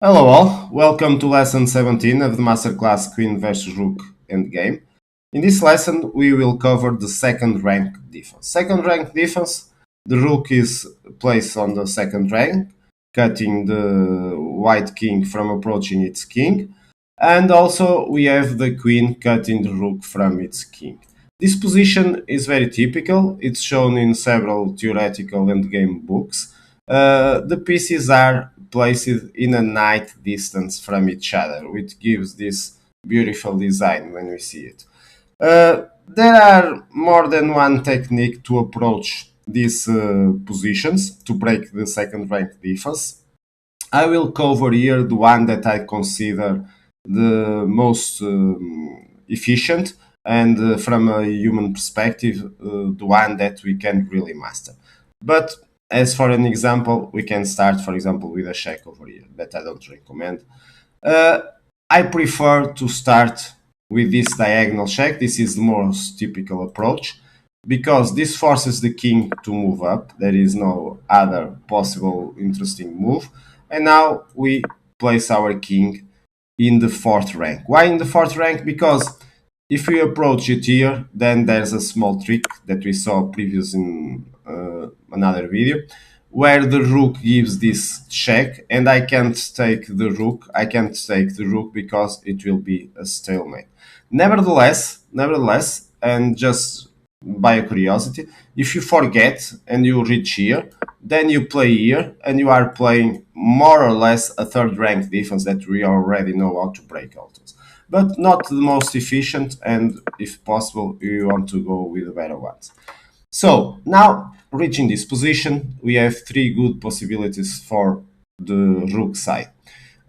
Hello all, welcome to lesson 17 of the masterclass Queen vs Rook Endgame. In this lesson we will cover the second rank defense. Second rank defense, the Rook is placed on the second rank, cutting the white king from approaching its king, and also we have the Queen cutting the Rook from its king. This position is very typical, it's shown in several theoretical endgame books. The pieces are placed in a night distance from each other, which gives this beautiful design when we see it. There are more than one technique to approach these positions to break the second rank defense. I will cover here the one that I consider the most efficient and from a human perspective, the one that we can really master. But as for an example, we can start, for example, with a check over here that I don't recommend. Uh, I prefer to start with this diagonal check. This is the most typical approach because this forces the king to move up. There is no other possible interesting move. And now we place our king in the fourth rank. Why in the fourth rank? Because if we approach it here, then there's a small trick that we saw previous in another video, where the rook gives this check, and I can't take the rook. I can't take the rook because it will be a stalemate. Nevertheless, and just by a curiosity, if you forget and you reach here, then you play here, and you are playing more or less a third rank defense that we already know how to break autos, but not the most efficient, and if possible you want to go with the better ones. So now reaching this position, we have three good possibilities for the rook side.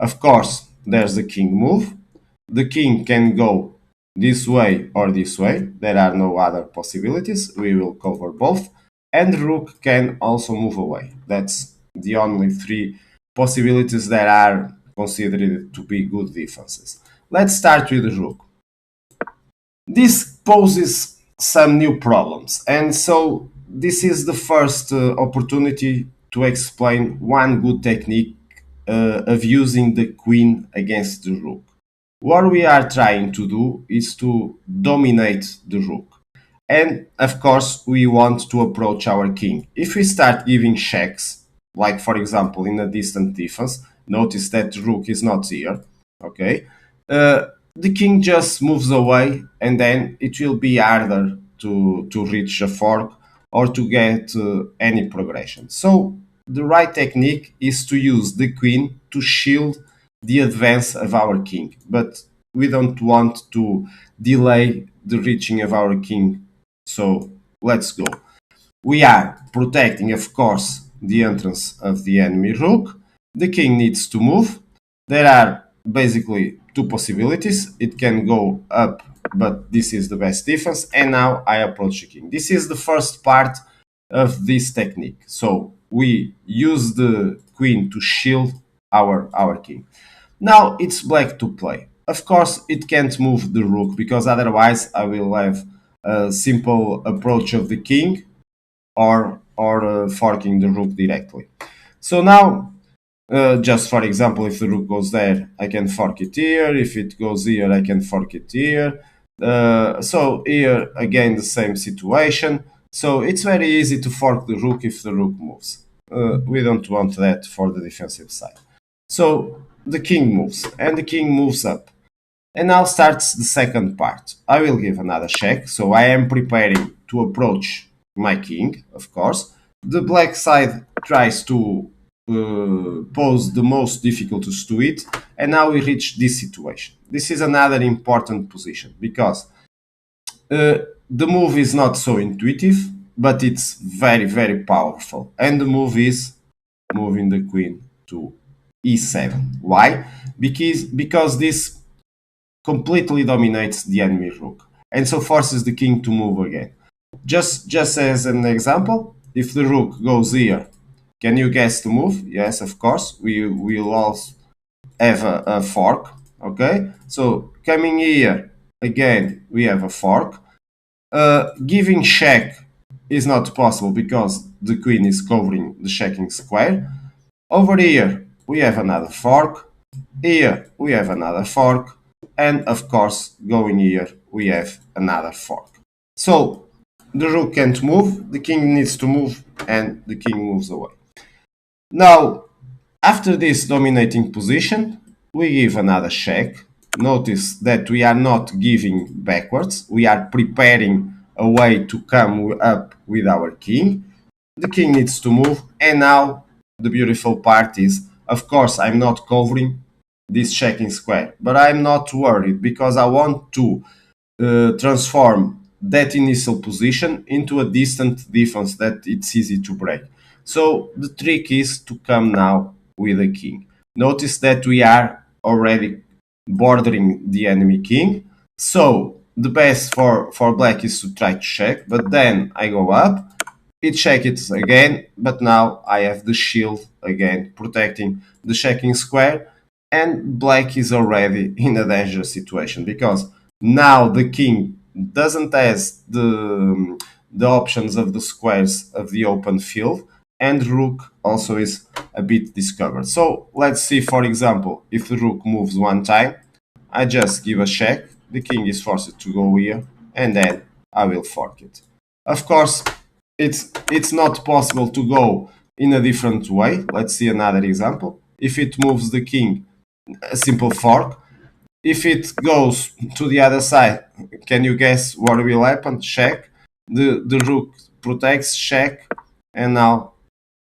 Of course, there's the king move. The king can go this way or this way. There are no other possibilities. We will cover both. And rook can also move away. That's the only three possibilities that are considered to be good defenses. Let's start with the rook. This poses some new problems, and so this is the first opportunity to explain one good technique of using the queen against the rook. What we are trying to do is to dominate the rook, and of course we want to approach our king. If we start giving checks, like for example in a distant defense, notice that the rook is not here, okay, the king just moves away, and then it will be harder to reach a fork or to get any progression. So the right technique is to use the queen to shield the advance of our king, but we don't want to delay the reaching of our king. So let's go. We are protecting, of course, the entrance of the enemy rook. The king needs to move. There are basically two possibilities. It can go up, but this is the best defense. And now I approach the king. This is the first part of this technique. So we use the queen to shield our king. Now it's black to play. Of course, it can't move the rook because otherwise I will have a simple approach of the king or forking the rook directly. So now, just for example, if the rook goes there, I can fork it here. If it goes here, I can fork it here. So here again the same situation. So it's very easy to fork the rook if the rook moves. We don't want that for the defensive side. So the king moves, and the king moves up. And now starts the second part. I will give another check, so I am preparing to approach my king, of course. The black side tries to pose the most difficulties to it, and now we reach this situation. This is another important position because the move is not so intuitive, but it's very, very powerful. And the move is moving the queen to e7. Why? Because this completely dominates the enemy rook and so forces the king to move again. Just as an example, if the rook goes here, can you guess the move? Yes, of course. We will also have a fork. Okay, so coming here again, we have a fork. Giving check is not possible because the queen is covering the checking square. Over here, we have another fork. Here we have another fork, and of course, going here we have another fork. So the rook can't move, the king needs to move, and the king moves away. Now, after this dominating position, we give another check. Notice that we are not giving backwards, we are preparing a way to come up with our king. The king needs to move, and now the beautiful part is, of course, I'm not covering this checking square, but I'm not worried because I want to transform that initial position into a distant defense that it's easy to break. So the trick is to come now with a king. Notice that we are already bordering the enemy king. So the best for black is to try to check, but then I go up, it check it again, but now I have the shield again protecting the checking square, and black is already in a dangerous situation because now the king doesn't has the options of the squares of the open field, and rook also is a bit discovered. So let's see, for example, if the rook moves one time, I just give a check, the king is forced to go here, and then I will fork it. Of course, it's not possible to go in a different way. Let's see another example. If it moves the king, a simple fork. If it goes to the other side, can you guess what will happen? Check. The rook protects, check, and now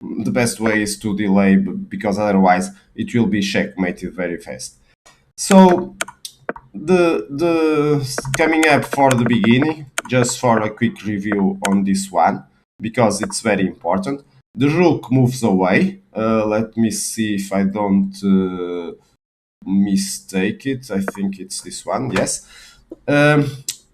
the best way is to delay because otherwise it will be checkmated very fast. So the coming up for the beginning, just for a quick review on this one because it's very important. The rook moves away. Let me see if I don't mistake it. I think it's this one. Yes. Um,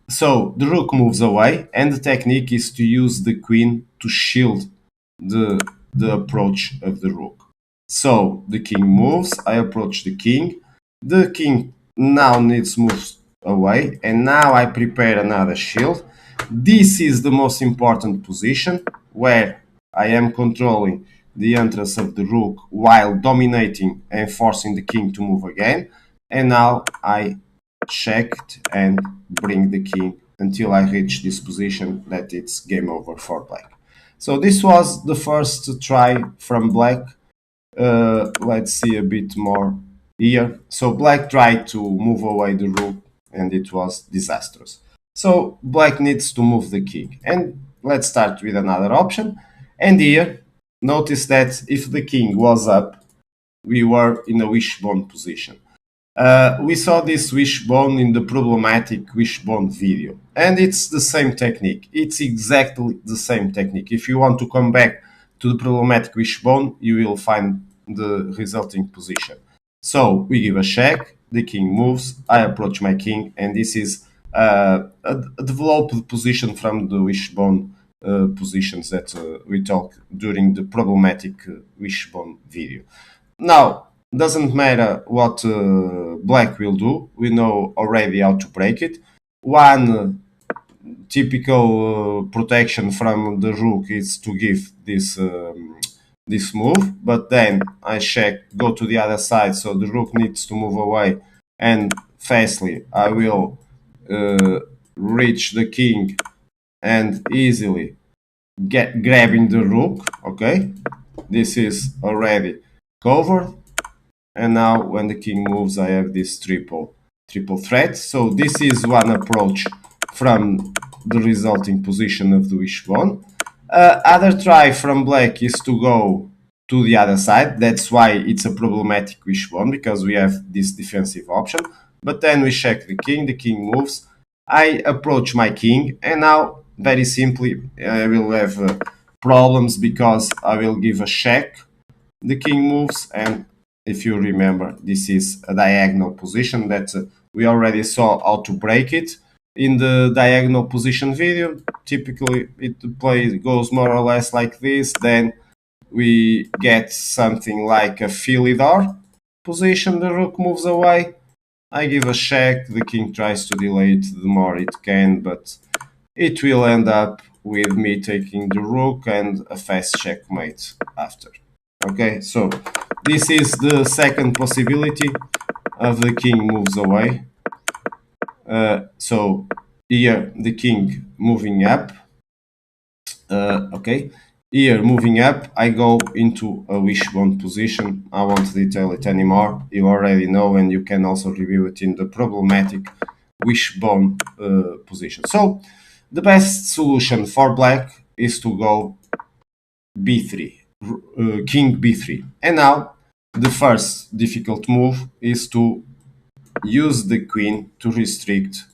so the rook moves away, and the technique is to use the queen to shield the approach of the rook. So the king moves. I approach the king. The king now needs to move away, and now I prepare another shield. This is the most important position where I am controlling the entrance of the rook while dominating and forcing the king to move again. And now I checked and bring the king until I reach this position that it's game over for black. So this was the first try from black. Let's see a bit more here. So black tried to move away the rook and it was disastrous. So black needs to move the king. And let's start with another option. And here, notice that if the king was up, we were in a wishbone position. We saw this wishbone in the problematic wishbone video, and it's the same technique. It's exactly the same technique. If you want to come back to the problematic wishbone, you will find the resulting position. So we give a check, the king moves, I approach my king, and this is a developed position from the wishbone positions that we talked during the problematic wishbone video. Now, doesn't matter what black will do, we know already how to break it. One typical protection from the rook is to give this move, but then I check, go to the other side, so the rook needs to move away, and fastly I will reach the king and easily grabbing the rook. Okay, this is already covered, and now when the king moves I have this triple threat. So this is one approach from the resulting position of the wishbone. Other try from black is to go to the other side. That's why it's a problematic wishbone, because we have this defensive option. But then we check the king moves, I approach my king, and now very simply I will have problems because I will give a check, the king moves, and if you remember, this is a diagonal position that we already saw how to break it in the diagonal position video. Typically it play goes more or less like this, then we get something like a Philidor position, the rook moves away, I give a check, the king tries to delay it the more it can, but it will end up with me taking the rook and a fast checkmate after. Okay, so this is the second possibility of the king moves away. So here the king moving up. Okay, here moving up, I go into a wishbone position. I won't detail it anymore. You already know, and you can also review it in the problematic wishbone position. So the best solution for black is to go b3, king b3. And now the first difficult move is to use the queen to restrict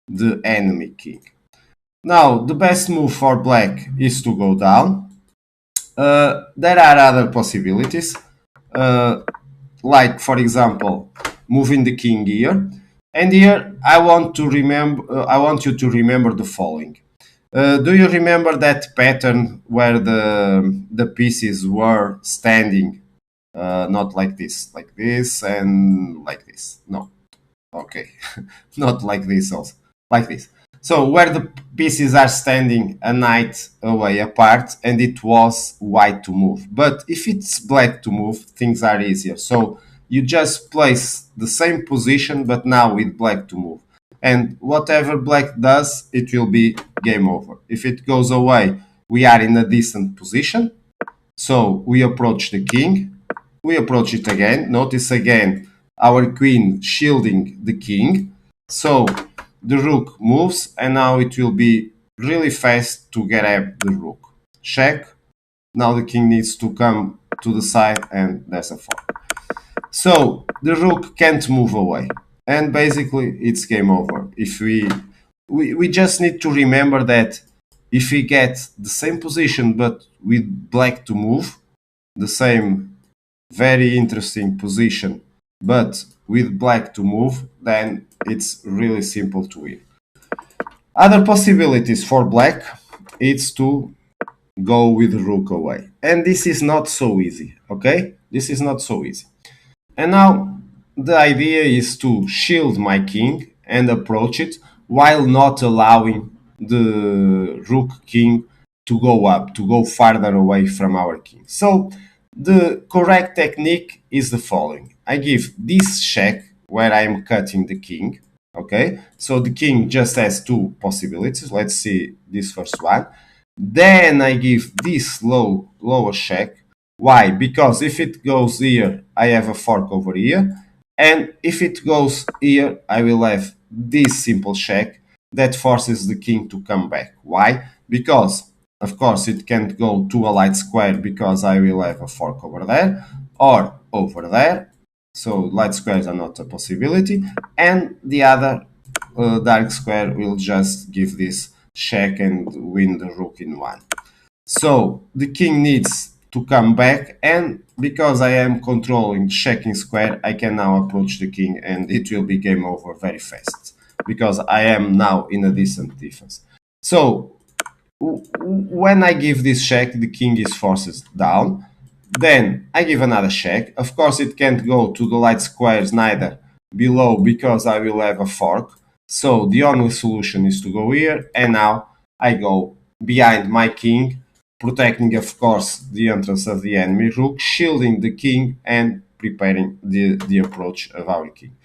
the enemy king. Now the best move for black is to go down. There are other possibilities, uh, like for example, moving the king here. And here I want to remember. I want you to remember the following. Do you remember that pattern where the pieces were standing, not like this, and like this? No, okay, not like this also, like this. So where the pieces are standing a knight away apart, and it was white to move. But if it's black to move, things are easier. So you just place the same position, but now with black to move. And whatever black does, it will be game over. If it goes away, we are in a decent position. So we approach the king. We approach it again. Notice again our queen shielding the king. So the rook moves, and now it will be really fast to grab the rook. Check. Now the king needs to come to the side, and there's a fork. So the rook can't move away, and basically it's game over. If we just need to remember that if we get the same position but with black to move, the same very interesting position, but with black to move, then it's really simple to win. Other possibilities for black is to go with rook away. And this is not so easy, okay? This is not so easy. And now the idea is to shield my king and approach it while not allowing the rook king to go up, to go farther away from our king. So the correct technique is the following. I give this check where I am cutting the king. Okay, so the king just has two possibilities. Let's see this first one. Then I give this lower check. Why? Because if it goes here, I have a fork over here. And if it goes here, I will have this simple check that forces the king to come back. Why? Because, of course, it can't go to a light square because I will have a fork over there or over there. So light squares are not a possibility. And the other dark square will just give this check and win the rook in one. So the king needs to come back, and because I am controlling checking square, I can now approach the king and it will be game over very fast because I am now in a decent defense. So when I give this check, the king is forced down. Then I give another check. Of course, it can't go to the light squares neither below because I will have a fork. So the only solution is to go here, and now I go behind my king, protecting, of course, the entrance of the enemy rook, shielding the king, and preparing the approach of our king.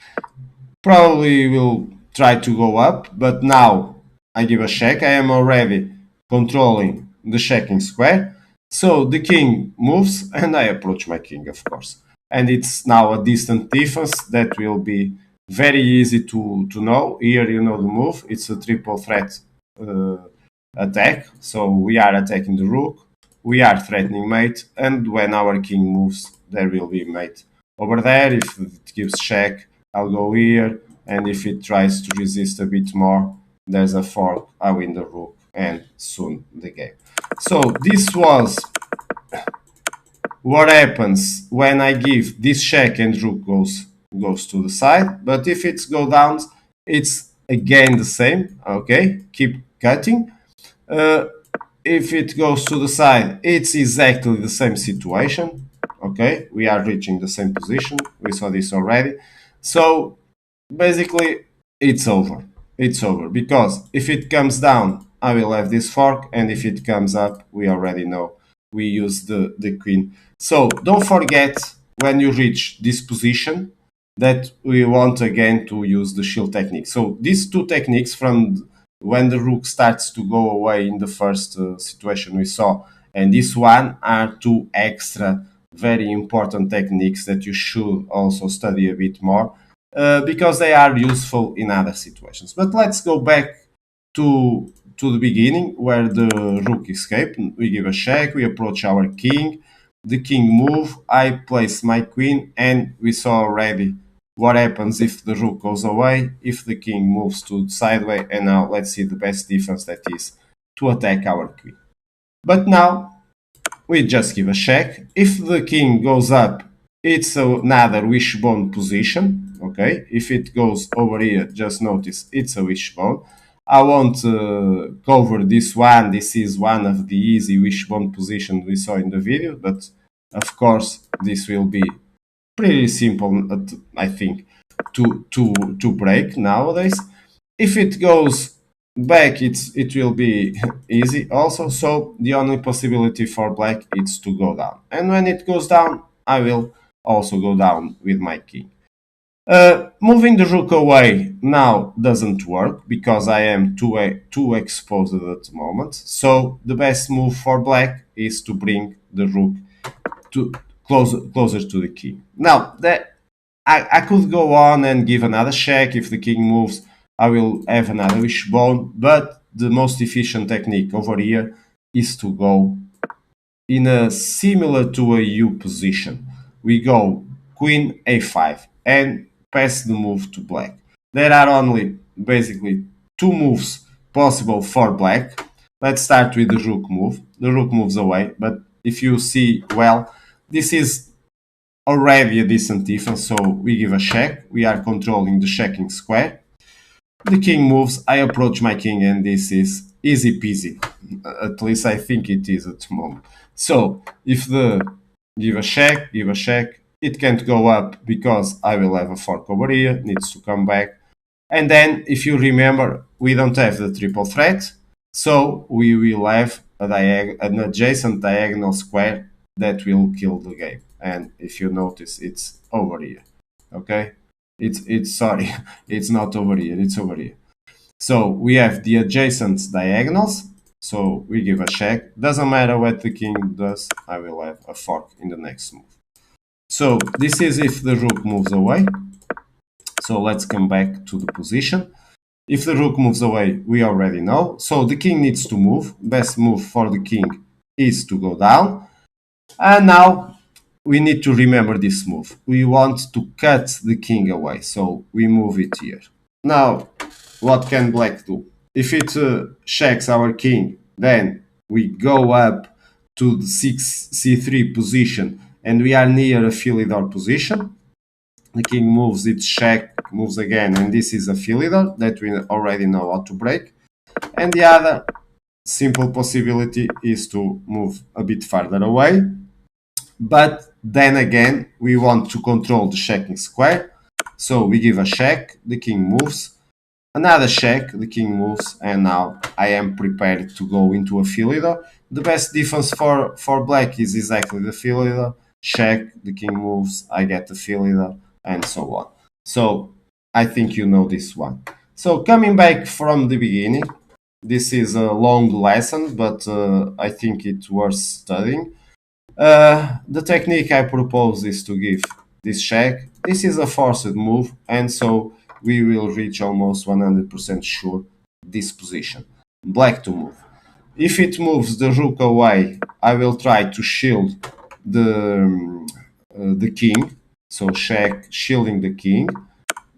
Probably will try to go up, but now I give a check. I am already controlling the checking square. So the king moves, and I approach my king, of course. And it's now a distant defense that will be very easy to know. Here you know the move. It's a triple threat attack. So we are attacking the rook, we are threatening mate, and when our king moves, there will be mate over there. If it gives check, I'll go here, and if it tries to resist a bit more, there's a fork, I win the rook, and soon the game. So this was what happens when I give this check and rook goes to the side. But if it's go down, it's again the same. Okay, keep cutting. Uh, if it goes to the side, it's exactly the same situation. Okay, we are reaching the same position. We saw this already. So basically, it's over. It's over because if it comes down, I will have this fork, and if it comes up, we already know we use the queen. So don't forget when you reach this position, that we want again to use the shield technique. So these two techniques, from when the rook starts to go away in the first situation we saw, and this one, are two extra very important techniques that you should also study a bit more, because they are useful in other situations. But let's go back to the beginning where the rook escaped. We give a check, we approach our king, the king move, I place my queen, and we saw already what happens if the rook goes away, if the king moves to sideways, and now let's see the best defense, that is to attack our queen. But now we just give a check. If the king goes up, it's another wishbone position. Okay, if it goes over here, just notice it's a wishbone. I won't cover this one. This is one of the easy wishbone positions we saw in the video, but of course this will be pretty simple, I think, to break nowadays. If it goes back, it will be easy also. So the only possibility for black is to go down, and when it goes down, I will also go down with my king. Moving the rook away now doesn't work because I am too exposed at the moment. So the best move for black is to bring the rook to closer to the king. Now that I could go on and give another check. If the king moves, I will have another wishbone. But the most efficient technique over here is to go in a similar to a U position. We go queen a5 and pass the move to black. There are only basically two moves possible for black. Let's start with the rook move. The rook moves away, but if you see well, this is already a decent defense, so we give a check. We are controlling the checking square. The king moves, I approach my king, and this is easy peasy. At least I think it is at the moment. So if the give a check, it can't go up because I will have a fork over here, needs to come back. And then if you remember, we don't have the triple threat, so we will have an adjacent diagonal square that will kill the game. And if you notice, it's over here. Okay, it's sorry, it's not over here, it's over here. So we have the adjacent diagonals. So we give a check. Doesn't matter what the king does, I will have a fork in the next move. So this is if the rook moves away. So let's come back to the position. If the rook moves away, we already know. So the king needs to move. Best move for the king is to go down. And now we need to remember this move. We want to cut the king away. So we move it here. Now, what can black do? If it checks our king, then we go up to the c3 position and we are near a Philidor position. The king moves, it check, moves again, and this is a Philidor that we already know how to break. And the other simple possibility is to move a bit farther away. But then again, we want to control the checking square. So we give a check, the king moves, another check, the king moves, and now I am prepared to go into a Philidor. The best defense for black is exactly the Philidor. Check, the king moves, I get the Philidor, and so on. So I think you know this one. So coming back from the beginning, this is a long lesson, but I think it's worth studying. The technique I propose is to give this check. This is a forced move, and so we will reach almost 100% sure this position. Black to move. If it moves the rook away, I will try to shield the king. So check, shielding the king.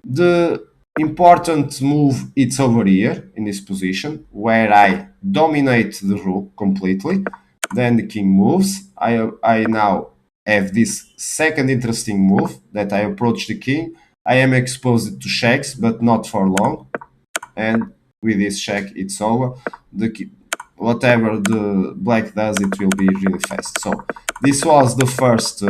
The important move is over here in this position where I dominate the rook completely. Then the king moves. I now have this second interesting move that I approach the king. I am exposed to checks, but not for long. And with this check, it's over. Whatever the black does, it will be really fast. So this was the first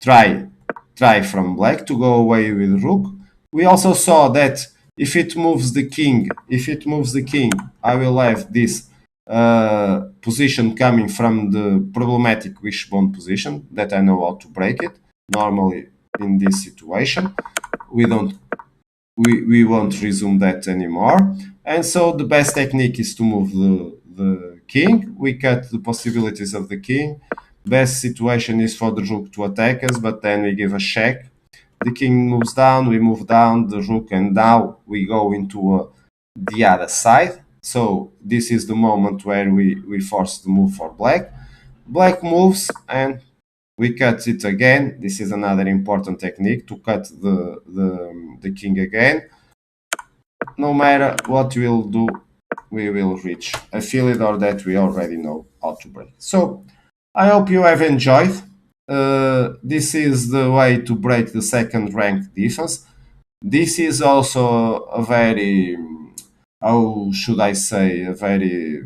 try from black to go away with rook. We also saw that if it moves the king, I will have this position coming from the problematic wishbone position that I know how to break it. Normally, in this situation. We don't we won't resume that anymore. And so the best technique is to move the king. We cut the possibilities of the king. Best situation is for the rook to attack us, but then we give a check. The king moves down, we move down the rook, and now we go into the other side. So this is the moment where we force the move for black. Black moves and we cut it again. This is another important technique to cut the king again. No matter what we'll do, we will reach a field or that we already know how to break. So I hope you have enjoyed. This is the way to break the second rank defense. This is also a very, how should I say, a very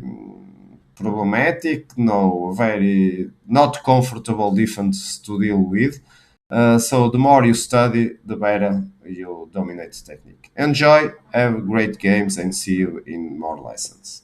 problematic, no, very not comfortable defense to deal with. So the more you study, the better you dominate the technique. Enjoy, have great games, and see you in more lessons.